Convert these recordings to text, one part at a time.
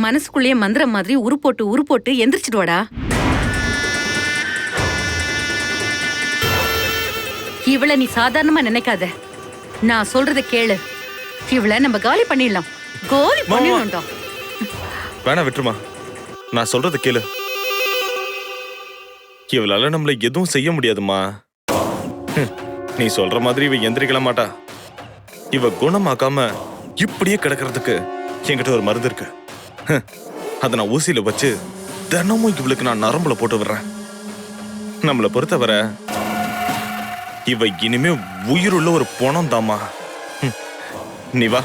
மனசுக்குள்ளேயே மந்திரம் மாதிரி உருப்போட்டு எந்திரிச்சிடுவாடா. இவளை நீ சாதாரணமா நினைக்காத. நான் சொல்றத கேளு. இவளை நம்ம காலி பண்ணிடலாம். காலி பண்ணிடலாம்டா. வேணா விட்டுருமா, நான் சொல்றத கேளு. இவளால நம்மள எதுவும் செய்ய முடியாதுமா. நீ சொல்ற மாதிரி இவ எந்திரிக்கல மாட்டா. இவ குணமாக்காம இப்படியே கிடக்கிறதுக்கு என்கிட்ட ஒரு மருந்து இருக்கு. அதை நான் ஊசியில வச்சு தினமும் இவளுக்கு நான் நரம்புல போட்டு விடுறேன். நம்மளை பொறுத்தவரை இவ இனிமே உயிருள்ள ஒரு பொணம் தாமா. நீ வா.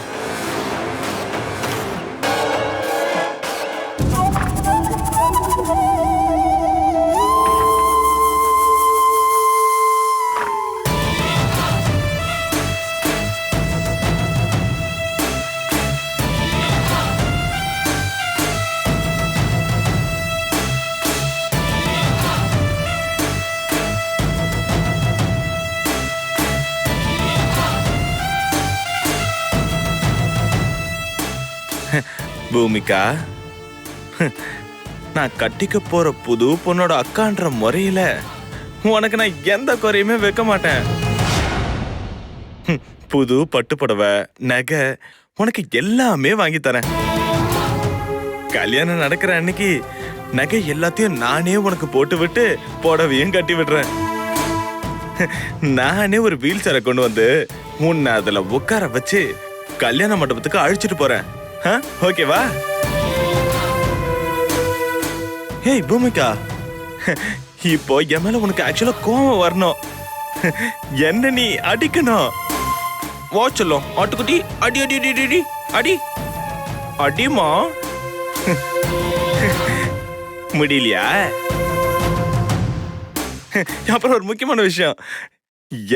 பூமிகா, நான் கட்டிக்க போற புது பொண்ணோட அக்கான்ற முறையில உனக்கு நான் எந்த குறையுமே வைக்க மாட்டேன். புது பட்டு புடவை, நகை, உனக்கு எல்லாமே வாங்கி தரேன். கல்யாணம் நடக்கிற அன்னைக்கு நகை எல்லாத்தையும் நானே உனக்கு போட்டு விட்டு புடவையும் கட்டி விடுறேன். நானே ஒரு வீல் சேரை கொண்டு வந்து உன்னை அதுல உட்கார வச்சு கல்யாண மண்டபத்துக்கு அழைச்சிட்டு போறேன். ஓகேவா? ஏய் பூமிகா, இப்போ என் மேல உனக்கு ஆக்சுவலா கோவம் வரணும். என்ன நீ அடிக்கணும். வாச்சலும் ஆட்டுக்குட்டி அடி அடி அடி அடி அடி அடிமா. முடியலையா? அப்புறம் ஒரு முக்கியமான விஷயம்,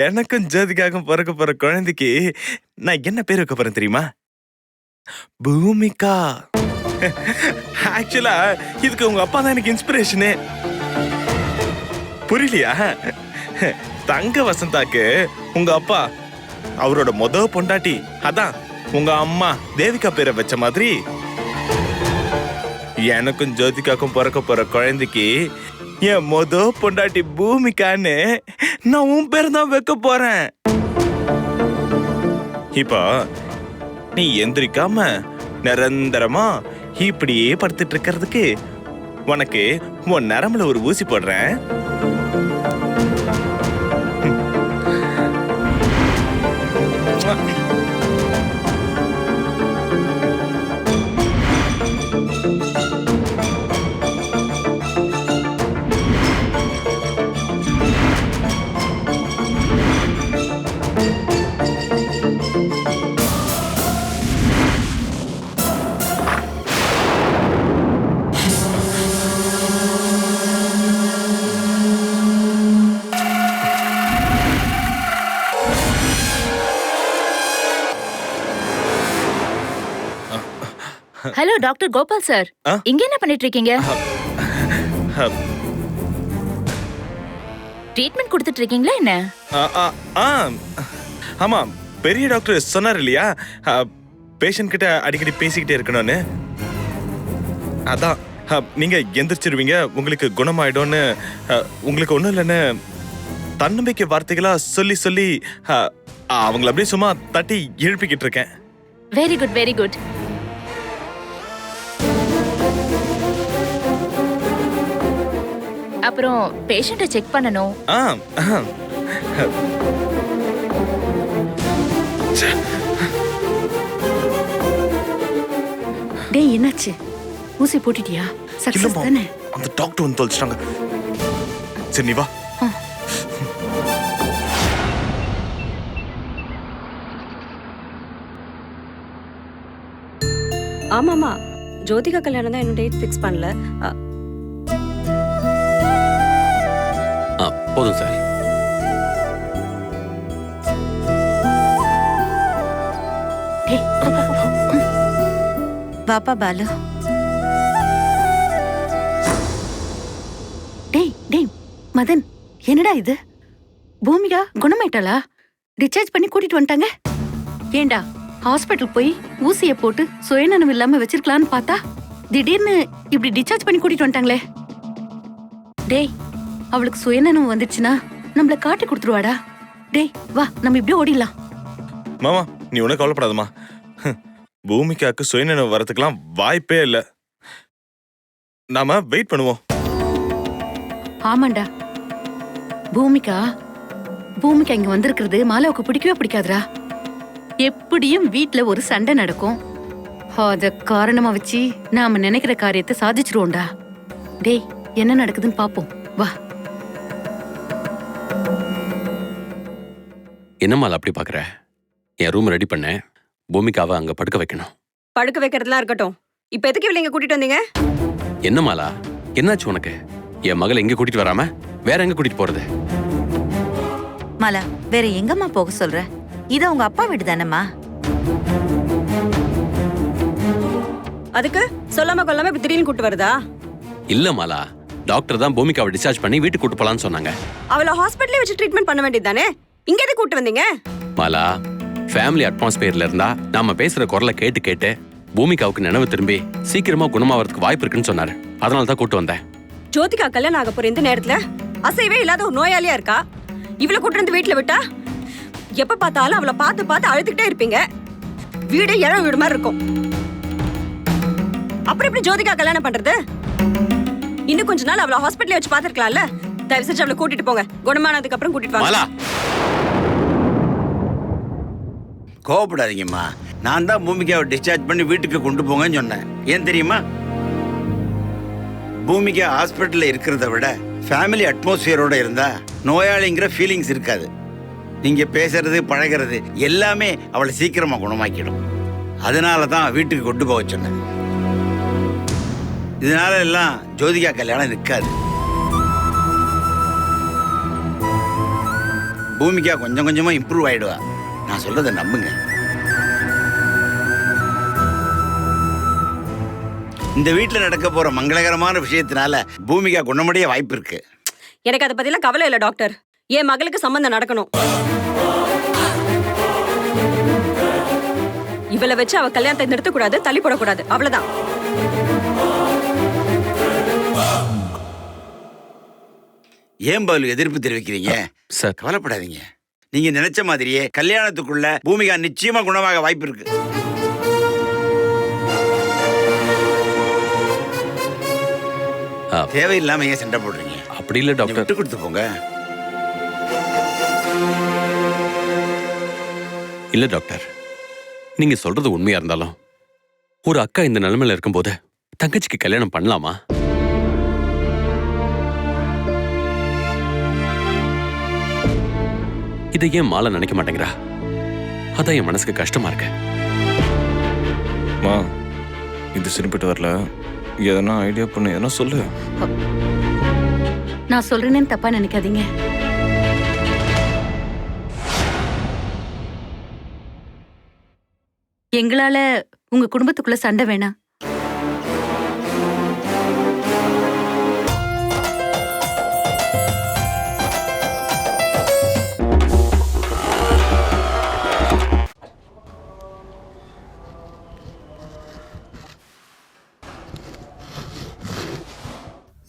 எனக்கும் ஜோதிகாக்கும் பிறக்க போற குழந்தைக்கு நான் என்ன பேர் வைக்க போறேன் தெரியுமா? பூமிகா. ஆக்சுவலா இதுக்கு உங்க அப்பா தான் எனக்கு இன்ஸ்பிரேஷனே. புரியலையா? தங்க வசந்தாக்கு உங்க அப்பா அவரோட பொண்டாட்டி, அதான் உங்க அம்மா தேவிகா பேரை வச்ச மாதிரி எனக்கும் ஜோதிகாக்கும் பிறக்க போற குழந்தைக்கு என் பொண்டாட்டி பூமிகான்னு நான் உன் பேர் தான் வைக்க போறேன். இப்போ நீ எந்திரிக்காம நிரந்தரமா இப்படியே படுத்துட்டு இருக்கிறதுக்கு உனக்கு உன் நரம்புல ஒரு ஊசி போடுறேன். ஹலோ டாக்டர் கோபால் சார், இங்க என்ன பண்ணிட்டு இருக்கீங்க? ட்ரீட்மெண்ட் கொடுத்துட்டு இருக்கீங்களா என்ன? ஆமா, பெரிய டாக்டர் சொன்னார் இல்லையா, பேஷண்ட் கிட்ட அடிக்கடி பேசிக்கிட்டே இருக்கணும்னு. அதான் நீங்க எந்திரிச்சிருவீங்க, உங்களுக்கு குணமாயிடும்னு, உங்களுக்கு ஒண்ணும் இல்லைன்னு தன்னம்பிக்கை வார்த்தைகளா சொல்லி சொல்லி அவங்கள அப்படியே சும்மா தட்டி எழுப்பிக்கிட்டு இருக்கேன். Very good very good. அப்புறம் பேஷண்ட்டை செக் பண்ணணும். டேய் என்னாச்சு? ஊசி போட்டுட்டியா? சக்சஸ் தானே? அந்த டாக்டர் வந்து தொலைச்சிட்டாங்க. சரி நீ வா. ஆமாமா, ஜோதிகா கல்யாணம் தான் இன்னும் டேட் ஃபிக்ஸ் பண்ணல. போதும் சார். பாப்பா பாலு. டேய் டேய் மதன், என்னடா இது? பூமிகா குணமாயிட்டாளா? டிஸ்சார்ஜ் பண்ணி கூட்டிட்டு வந்துட்டாங்க. ஏண்டா ஹாஸ்பிட்டல் போய் ஊசிய போட்டு சுயநலம் இல்லாம வச்சிருக்கலான்னு பார்த்தா திடீர்னு இப்படி டிஸ்சார்ஜ் பண்ணி கூட்டிட்டு வந்துட்டாங்களே. டேய், அவளுக்கு சுயநலம் வந்துச்சுன்னா நம்மள காட்டி கொடுத்துருவாடா. டேய் வா, நம்ம இப்படியே ஓடிடலாம். மாமா நீ ஒன்னும் கவலைப்படாதம்மா. பூமிகாக்கு சுயநினைவு வரதுக்கெல்லாம் வாய்ப்பே இல்ல. நாம வெயிட் பண்ணுவோம். ஆமாண்டா, பூமிகா இங்க வந்திருக்கிறது மாலாவுக்கு பிடிக்கவே பிடிக்காதுடா. எப்படியும் வீட்ல ஒரு சண்டை நடக்கும். அத காரணமா வச்சு நாம நினைக்கிற காரியத்தை சாதிச்சிருவோம்டா. டேய், என்ன நடக்குதுன்னு பாப்போம் வா. என்னம்மால அப்படி பாக்குற? என் ரூம் ரெடி பண்ண, பூமிகாவை அங்க படுக்க வைக்கணும். படுக்க வைக்கிறதுலாம் இருக்கட்டும். இப்ப எதுக்கு இவளை இங்க கூட்டிட்டு வந்தீங்க? என்னம்மாலா, என்னாச்சு உனக்கு? என் மகளை எங்க கூட்டிட்டு வராம வேற எங்க கூட்டிட்டு போறது? மாலா, வேற எங்கம்மா போக சொல்ற? இது உங்க அப்பா வீடு தானம்மா. அதுக்கு சொல்லாம கொல்லாம இப்ப திடீர்னு கூட்டு வருதா? இல்ல மாலா, டாக்டர் தான் பூமிகாவை டிஸ்சார்ஜ் பண்ணி வீட்டுக்கு கூட்டு போலான்னு சொன்னாங்க. அவளை ஹாஸ்பிட்டல்ல வச்சு ட்ரீட்மெண்ட் பண்ண வேண்டியது தானே? இங்க எதுக்கு கூட்டு வந்தீங்க? மாலா, ஃபேமிலி அட்மாஸ்பியர்ல இருந்தா நாம பேசுற குரலை கேட்டு கேட்டு பூமிகாவுக்கு நினைவு திரும்பி சீக்கிரமா குணமாவறதுக்கு வாய்ப்பு இருக்குன்னு சொன்னாரு. அதனால தான் கூட்டு வந்தேன். ஜோதிகா கல்யாணம் ஆக போற இந்த நேரத்துல அசைவே இல்லாத ஒரு நோயாளியா இருக்கா. இவளை கூட்டு வந்து வீட்டுல விட்டா எப்ப பார்த்தாலும் அவளை பார்த்து பார்த்து அழுதுகிட்டே இருப்பீங்க. வீடு இழவு வீடு மாதிரி இருக்கும். அப்புறம் எப்படி ஜோதிகா கல்யாணம் பண்றது? இன்னும் கொஞ்ச நாள் அவளை ஹாஸ்பிட்டல்ல வச்சு பாத்துருக்கலாம்ல. தயவு செஞ்சு அவளை கூட்டிட்டு போங்க. குணமானதுக்கு அப்புறம் கூட்டிட்டு வாங்க. கோவப்படாதீங்கம்மா. நான் தான் பூமிகாவை டிஸ்சார்ஜ் பண்ணி வீட்டுக்கு கொண்டு போங்கன்னு சொன்னேன். ஏன் தெரியுமா? பூமிகா ஹாஸ்பிட்டல்ல இருக்கிறத விட ஃபேமிலி அட்மாஸ்பியரோட இருந்தா நோயாளிங்கிற ஃபீலிங்ஸ் இருக்காது. நீங்க பேசுறது பழகிறது எல்லாமே அவளை சீக்கிரமா குணமாக்கிடும். அதனால தான் வீட்டுக்கு கொண்டு போக சொன்னேன். இதனால எல்லாம் ஜோதிகா கல்யாணம் நிற்காது. பூமிகா கொஞ்சம் கொஞ்சமா இம்ப்ரூவ் ஆயிடுவா. நான் சொல்றதை நம்புங்க. இந்த வீட்டுல நடக்க போற மங்களகரமான விஷயத்தினால பூமிகா குணமடைய வாய்ப்பு இருக்கு. எனக்கு அதை பத்திலாம் கவலை இல்லை டாக்டர். என் மகளுக்கு சம்பந்தம் நடக்கணும். இவளை வச்சு அவ கல்யாணத்தை நிறுத்தக்கூடாது, தள்ளி போடக்கூடாது. அவ்வளவுதான். ஏன் பாலு எதிர்ப்பு தெரிவிக்கிறீங்க? சார், கவலைப்படாதீங்க. நீங்க நினைச்ச மாதிரியே கல்யாணத்துக்குள்ள பூமிகா நிச்சயமா குணமாக வாய்ப்பு இருக்கு. தேவையில்லாம ஏன் சண்டை போடுறீங்க? அப்படி இல்ல டாக்டர். விட்டு கொடுத்து போங்க. இல்ல டாக்டர், நீங்க சொல்றது உண்மையா இருந்தாலும் ஒரு அக்கா இந்த நிலைமையில இருக்கும்போது தங்கச்சிக்கு கல்யாணம் பண்ணலாமா? இதை ஏன் மாலை நினைக்க மாட்டேங்கிறா? அதான் என் மனசுக்கு கஷ்டமா இருக்கு. இது சரிப்பட்டு வரல. எதனா ஐடியா பண்ணு, எதனா சொல்லு. நான் சொல்றேன்னு தப்பா நினைக்காதீங்க. எங்களால உங்க குடும்பத்துக்குள்ள சண்டை வேணாம்.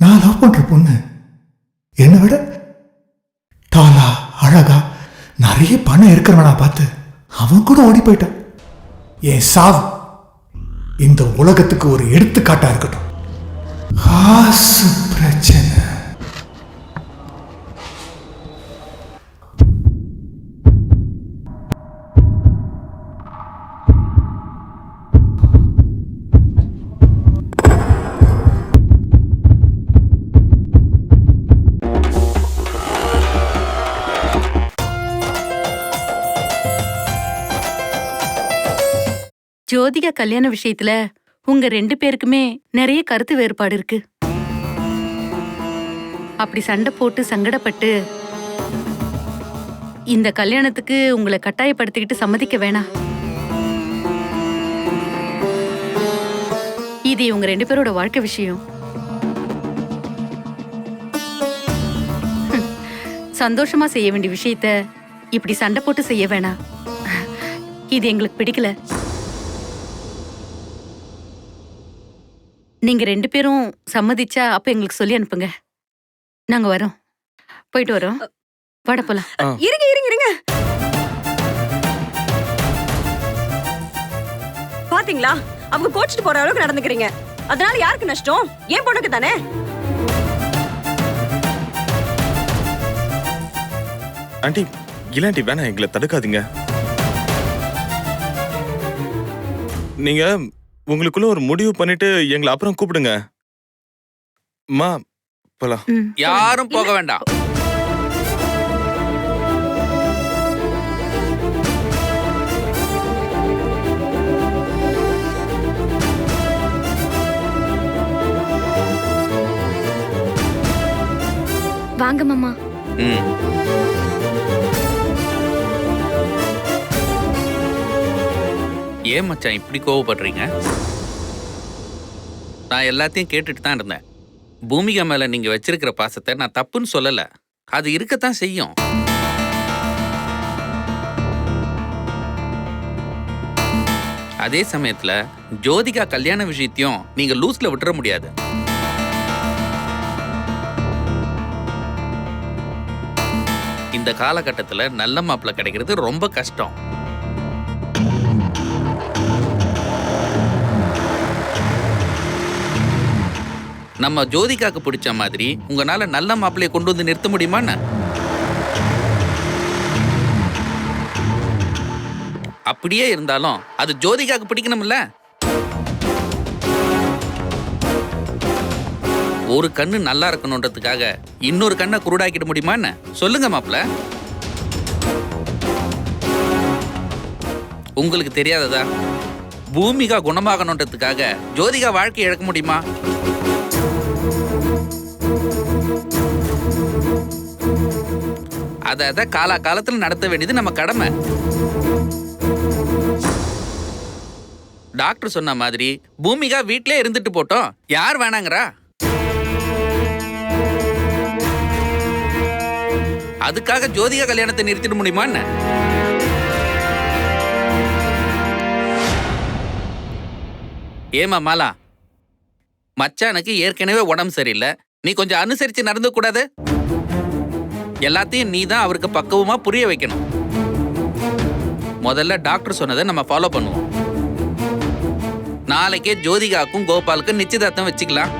நான் லவ் பண்ற பொண்ணு என்னை விட டாலா அழகா நிறைய பணம் இருக்கிறவனா பார்த்து அவன் கூட ஓடி போயிட்டான். என் சாவு இந்த உலகத்துக்கு ஒரு எடுத்துக்காட்டா இருக்கட்டும். காசு பிரச்சனை. ஜோதிகா கல்யாண விஷயத்துல உங்க 2 பேருக்குமே நிறைய கருத்து வேறுபாடு இருக்கு. அப்படி சண்டை போட்டு சங்கடப்பட்டு இந்த கல்யாணத்துக்கு உங்களை கட்டாயப்படுத்திக்கிட்டு சம்மதிக்க வேணாம். இது உங்க 2 பேரோட வாழ்க்கை விஷயம். சந்தோஷமா செய்ய வேண்டிய விஷயத்த இப்படி சண்டை போட்டு செய்ய வேணாம். இது எங்களுக்கு பிடிக்கல. நீங்க 2 பேரும் சம்மதிச்சா அப்ப எங்களுக்கு சொல்லி அனுப்புங்க. நாங்க வரோம். போயிட்டு வரோம். வாட போலாம். இருங்க இருங்க இருங்க. பாத்தீங்களா, அவங்க கோச்சிட்டு போற அளவுக்கு நடந்துக்கிறீங்க. அதனால யாருக்கு நஷ்டம்? ஏன் பொண்ணுக்கு தானே. ஆண்டி இல்லாண்டி வேணாம், எங்களை தடுக்காதீங்க. நீங்க உங்களுக்குள்ள ஒரு முடிவு பண்ணிட்டு எங்களை அப்புறம் கூப்பிடுங்க. அம்மா போலாம். யாரும் போக வேண்டாம். வாங்க மாமா. ஏன் மச்சான் இப்படி கோவப்படுறீங்க? நான் எல்லாத்தையும் கேட்டுட்டு தான் இருந்தேன். பூமிகா மேல நீங்க வச்சிருக்கிற பாசத்தை நான் தப்புன்னு சொல்லல. அது இருக்கத்தான் செய்யும். அதே சமயத்துல ஜோதிகா கல்யாண விஷயத்தையும் நீங்க லூஸ்ல விட்டுற முடியாது. இந்த காலகட்டத்துல நல்ல மாப்பிள்ளை கிடைக்கிறது ரொம்ப கஷ்டம். நம்ம ஜோதிகாக்கு பிடிச்ச மாதிரி உங்களால நல்ல மாப்பிள்ளையை கொண்டு வந்து நிறுத்த முடியுமான்னு? அப்படியே இருந்தாலும் அது ஜோதிகாக்கு பிடிக்கணும்ல. ஒரு கண்ணு நல்லா இருக்கணும்ன்றதுக்காக இன்னொரு கண்ணை குருடாக்கிட முடியுமான்னு சொல்லுங்க மாப்பிள்ள. உங்களுக்கு தெரியாததா? பூமிகா குணமாகணுன்றதுக்காக ஜோதிகா வாழ்க்கை இழக்க முடியுமா? அத காலத்துல நடத்த வேண்டியது நம்ம கடமை. டாக்டர் சொன்ன மாதிரி பூமிகா வீட்லயே இருந்துட்டு போட்டோம். யார் வேணாங்கறா? அதுக்காக ஜோதிகா கல்யாணத்தை நிறுத்திட முடியுமா என்ன? ஏமா மாலா, மச்சானுக்கு ஏற்கனவே உடம்பு சரியில்லை. நீ கொஞ்சம் அனுசரிச்சு நடந்து கூடாது? எல்லாத்தையும் நீ தான் அவருக்கு பக்குவமா புரிய வைக்கணும். முதல்ல டாக்டர் சொன்னதை நம்ம ஃபாலோ பண்ணுவோம். நாளைக்கே ஜோதிகாக்கும் கோபாலுக்கும் நிச்சயதார்த்தம் வச்சுக்கலாம்.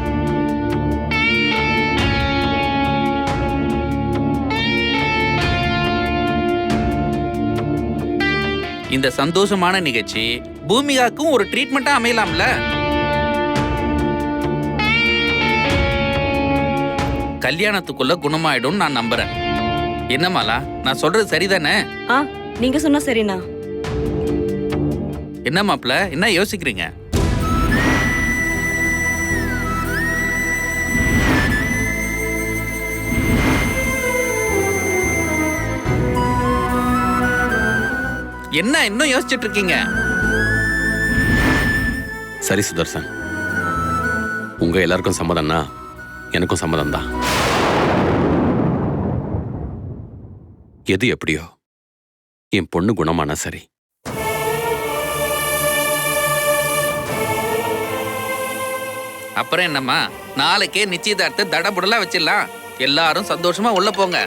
இந்த சந்தோஷமான நிகழ்ச்சி பூமிகாக்கும் ஒரு ட்ரீட்மெண்டா அமையலாம்ல. கல்யாணத்துக்குள்ள குணமாயிடும் நான் நம்புறேன். என்னமாலா, நான் சொல்றது சரிதானே? நீங்க சொன்னா சரிண்ணா. என்ன மாப்ள, என்ன யோசிக்கிறீங்க? என்ன இன்னும் யோசிச்சுட்டு இருக்கீங்க? சரி சுதர்சன், உங்க எல்லாருக்கும் சம்மதம்னா எனக்கும் சம்மதம் தான். எது எப்படியோ என் பொண்ணு குணமானா சரி. அப்புறம் என்னம்மா, நாளைக்கே நிச்சயதார்த்த தடபுடலா வச்சிடலாம். எல்லாரும் சந்தோஷமா உள்ள போங்க.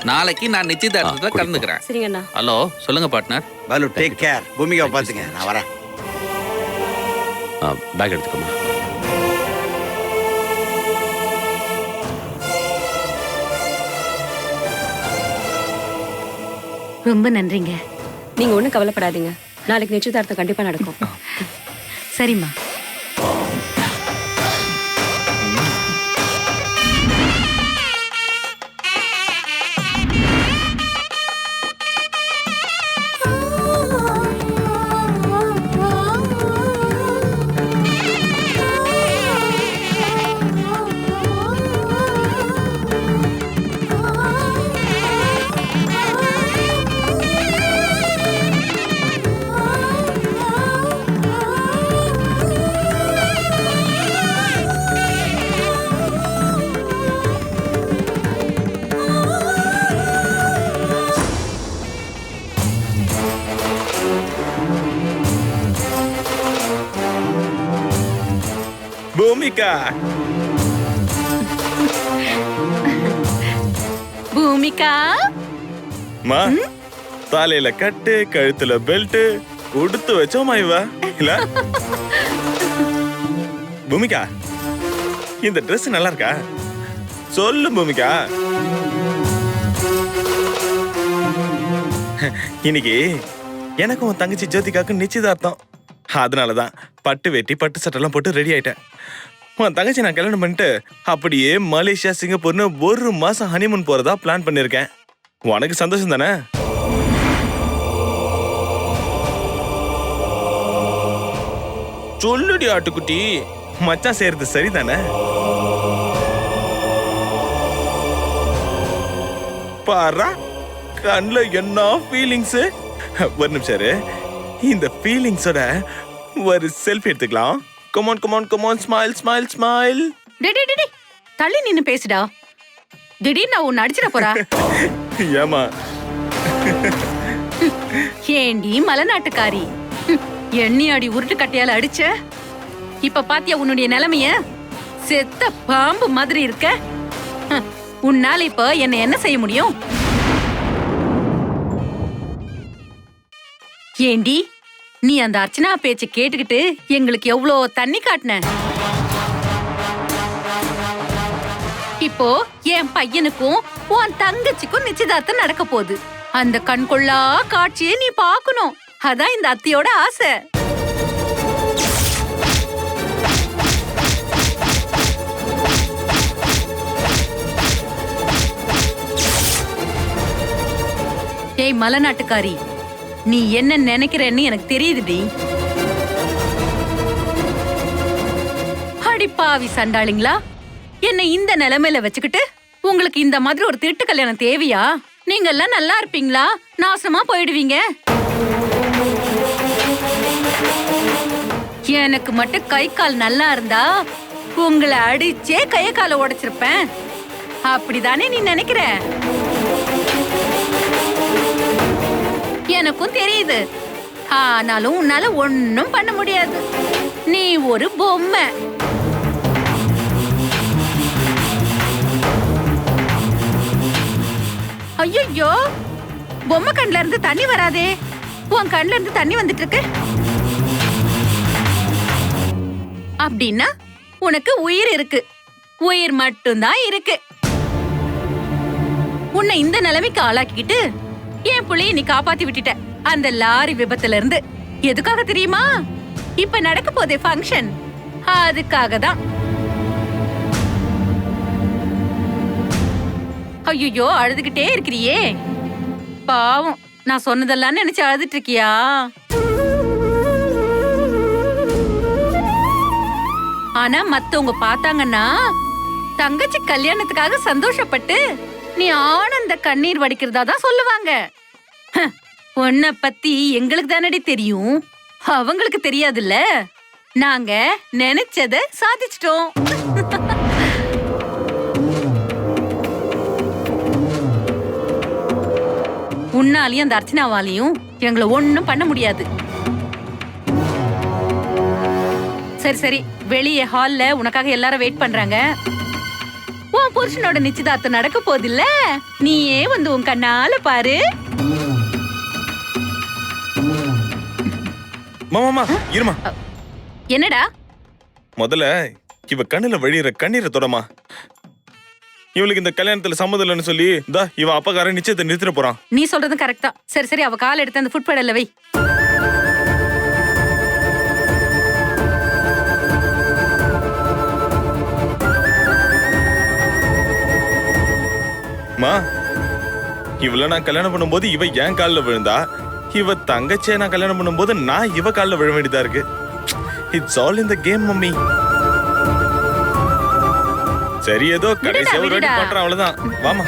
நாளைக்கு நான் நிச்சயதார்த்தத்தை கலந்துக்கிறேன். சரிங்கண்ணா. ஹலோ, சொல்லுங்க பார்ட்னர். Balu, take care. பூமிகாவை பாத்துங்க, நான் வரேன். பேக் எடுத்துக்கோமா. ரொம்ப நன்றிங்க. நீங்க ஒண்ணும் கவலைப்படாதீங்க. நாளைக்கு நிச்சயதார்த்தம் கண்டிப்பா நடக்கும். சரிம்மா. பூமிகா. பூமிகா மா தலையில கட்டு, கழுத்துல பெல்ட் கொடுத்து வச்சோமா இவ இல்ல? பூமிகா, இந்த Dress நல்லா இருக்கா? சொல்லு பூமிகா. இன்னைக்கு எனக்கும் உன் தங்கச்சி ஜோதிகாவுக்கு நிச்சயதார்த்தம். அதனாலதான் பட்டு வேட்டி பட்டு சட்டெல்லாம் போட்டு ரெடி ஆயிட்டேன். உன் தங்கச்சி நான் கல்யாணம் பண்ணிட்டு அப்படியே மலேசியா சிங்கப்பூர்னு 1 மாசம் ஹனிமூன் போறதா பிளான் பண்ணிருக்கேன். உனக்கு சந்தோஷம் தானே? சொல்லுடி ஆட்டுக்குட்டி, மச்சான் செய்யறது சரிதானே? பாரா கண்ணுல என்ன ஃபீலிங்ஸ். ஒரு நிமிஷம் இரு. இந்த ஃபீலிங்ஸோட ஒரு செல்ஃபி எடுத்துக்கலாம். Come on come on come on, smile smile smile. டே தள்ளி நின்னு பேசுடா. திடீர்னு நான் உன்னை அடிச்சிட போறா. ஏமா ஏண்டி மலைநாட்டுக்காரி, எண்ணி அடி உருட்டு கட்டையால அடிச்ச. இப்ப பாத்தியா உன்னுடைய நிலைமைய? செத்த பாம்பு மாதிரி இருக்க. உன்னால இப்ப என்ன செய்ய முடியும்? ஏண்டி நீ அந்த அர்ச்சனா பேச்ச கேட்டுக்கிட்டு எங்களுக்கு எவ்வளோ தண்ணி காட்டின. இப்போ என் பையனுக்கும் உன் தங்கச்சிக்கும் நிச்சயதார்த்தம் நடக்க போகுது. அந்த கண்கொள்ளா காட்சியை நீ பார்க்கணும். அதான் இந்த அத்தையோட ஆசை. ஏய் மலைநாட்டுக்காரி, நீ என்ன நினைக்கிறன்னு எனக்கு தெரியுதுடி. அடி பாவி சண்டாளிங்களா, என்ன இந்த நிலைமையில வச்சுக்கிட்டு உங்களுக்கு இந்த மாதிரி ஒரு திருட்டு கல்யாணம் தேவையா? நீங்க எல்லாம் நல்லா இருப்பீங்களா? நாசமா போயிடுவீங்க. எனக்கு மட்டும் கை கால் நல்லா இருந்தா உங்களை அடிச்சே கைய கால உடைச்சிருப்பேன். அப்படிதானே நீ நினைக்கிற? எனக்கும் தெரியுது. ஆனாலும் உன்னால ஒன்னும் பண்ண முடியாது. நீ ஒரு பொம்மை. ஐயோ, பொம்மை கண்ல இருந்து தண்ணி வராதே. உன் கண்ல இருந்து தண்ணி வந்துட்டு இருக்கு. அப்படின்னா உனக்கு உயிர் இருக்கு. உயிர் மட்டும்தான் இருக்கு. உன்னை இந்த நிலைமைக்கு ஆளாக்கிக்கிட்டு என் புள்ளைய நீ காப்பாத்தி விட்டுட்ட அந்த லாரி விபத்துல இருந்து. எதுக்காக தெரியுமா? இப்ப நடக்க போதே ஃபங்க்ஷன், அதுக்காக தான். ஐயோ, அழுதுகிட்டே இருக்கிறியே. பாவம், நான் சொன்னதெல்லாம் நினைச்சு அழுதுட்டு இருக்கியா? ஆனா மத்தவங்க பார்த்தாங்கன்னா தங்கச்சி கல்யாணத்துக்காக சந்தோஷப்பட்டு நீ ஆனந்த கண்ணீர் வடிக்கிறதா தான் சொல்லுவாங்க. உன்னை பத்தி எங்களுக்கு தானடி தெரியும், அவங்களுக்கு தெரியாதுல்ல. நாங்க நினைச்சத சாதிச்சிட்டோம். உன்னாலையும் அந்த அர்ச்சனாவாலையும் எங்களை ஒண்ணும் பண்ண முடியாது. சரி சரி, வெளியே ஹால்ல உனக்காக எல்லாரும் வெயிட் பண்றாங்க. உன் புருஷனோட நிச்சயதார்த்தம் நடக்க போதில்ல, நீயே வந்து உன் கண்ணால பாரு. மாமா இருமா. என்னடா? முதல்ல இவ கண்ணுல வழியிற கண்ணீரை தொடமா. இவளுக்கு இந்த கல்யாணத்துல சம்மதம் இல்லைன்னு சொல்லி இவன் அப்பக்காரன் நிச்சயத்தை நிறுத்திட போறான். நீ சொல்றதும் கரெக்ட் தான். சரி சரி, அவ கால் எடுத்து அந்த ஃபுட் பேடல்ல வை. மா, இவள நான் கல்யாணம் பண்ணும்போது இவ என் காலில் விழுந்தா, இவ தங்கச்சியை நான் கல்யாணம் பண்ணும்போது நான் இவ காலில் விழ வேண்டியதா இருக்கு. It's all in the game mummy. சரி, ஏதோ கடைசியா ஒரு வாட்டி பண்றேன், அவ்வளவுதான். வாமா.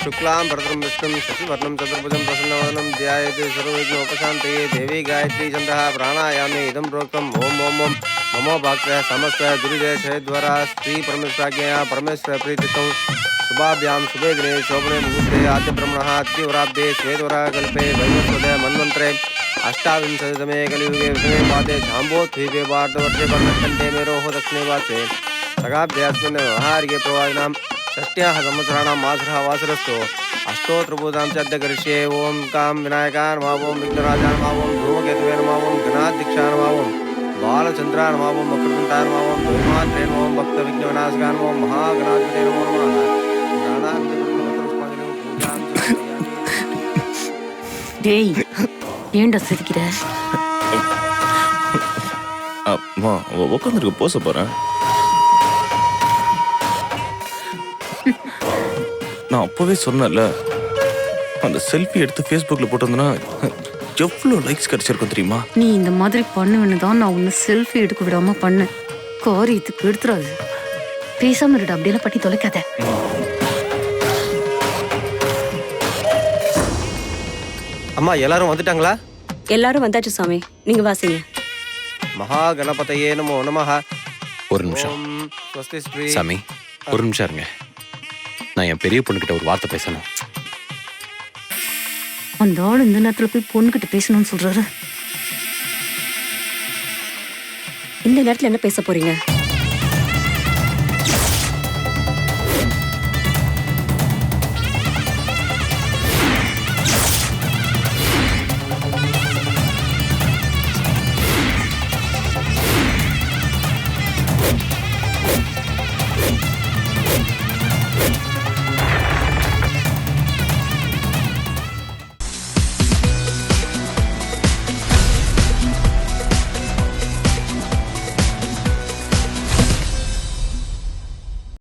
शुक्लां भरतरं विष्णुं शशिवर्णं चतुर्भुजं प्रसन्नवदनं ध्यायेत् सर्वविघ्नोपशान्तये। देवी गायत्री छन्दः प्राणायामे इदं प्रोक्तम्। ओम ओम ओम नमो भक्तः समस्त गुरुजय क्षयद्वारा स्त्री परमेश्वराज्ञया परमेश्वर प्रीतितं शुभाभ्यां शुभे दिने शोभने मुहूर्ते आद्य ब्रह्मणः अतिवराब्धे श्वेतवराकल्पे वैवस्वते मन्वन्तरे अष्टाविंशतितमे कलियुगे विषमे पादे झाम्बोद्वीपे वार्धवर्षे पर्णकण्ठे मेरोः दक्षिणे वासे सगाब्देऽस्मिन् व्यवहारिके प्रवादिनां षष्ट्याः संवत्सराणां मासरः वासरस्थो अष्टोत्तरभूतां च अद्य करिष्ये ॐ कां विनायकाय नमः ॐ विघ्नराजाय नमः ॐ धूमकेतवे नमः ॐ गणाध्यक्षाय नमः ॐ बालचन्द्राय नमः ॐ वक्रतुण्डाय नमः ॐ द्वैमात्रे नमः ॐ भक्तविघ्नविनाशकाय नमः ॐ महागणाधिपते नमो नमः டேய் ஏன்டா சிரிக்கிற? அம்மா உட்காந்துருக்க போச போறேன். நான் அப்பவே சொன்னேன்ல, அந்த செல்ஃபி எடுத்து ஃபேஸ்புக்ல போட்டிருந்தேன்னா எவ்வளோ லைக்ஸ் கிடைச்சிருக்கும் தெரியுமா? நீ இந்த மாதிரி பண்ணுவேன்னு தான் நான் உன்னை செல்ஃபி எடுக்க விடாம பண்ணேன். காரியத்துக்கு எடுத்துறாது. பேசாம இருடா, அப்படியெல்லாம் பட்டி தொலைக்காத. அம்மா எல்லாரும் வந்துட்டாங்களா? எல்லாரும் வந்தாச்சு சாமி, நீங்க வாசிங்க. மகா கணபதையே நமோ நமஹ. ஒரு நிமிஷம் ஓம் ஸ்வஸ்தி ஸ்ரீ. சாமி, ஒரு நிமிஷம் இருங்க. நான் என் பெரிய பொண்ணுகிட்ட ஒரு வார்த்தை பேசணும். அந்த ஆள் இந்த நேரத்துல போய் பொண்ணுகிட்ட பேசணும்னு சொல்றாரு. இந்த நேரத்துல என்ன பேச போறீங்க?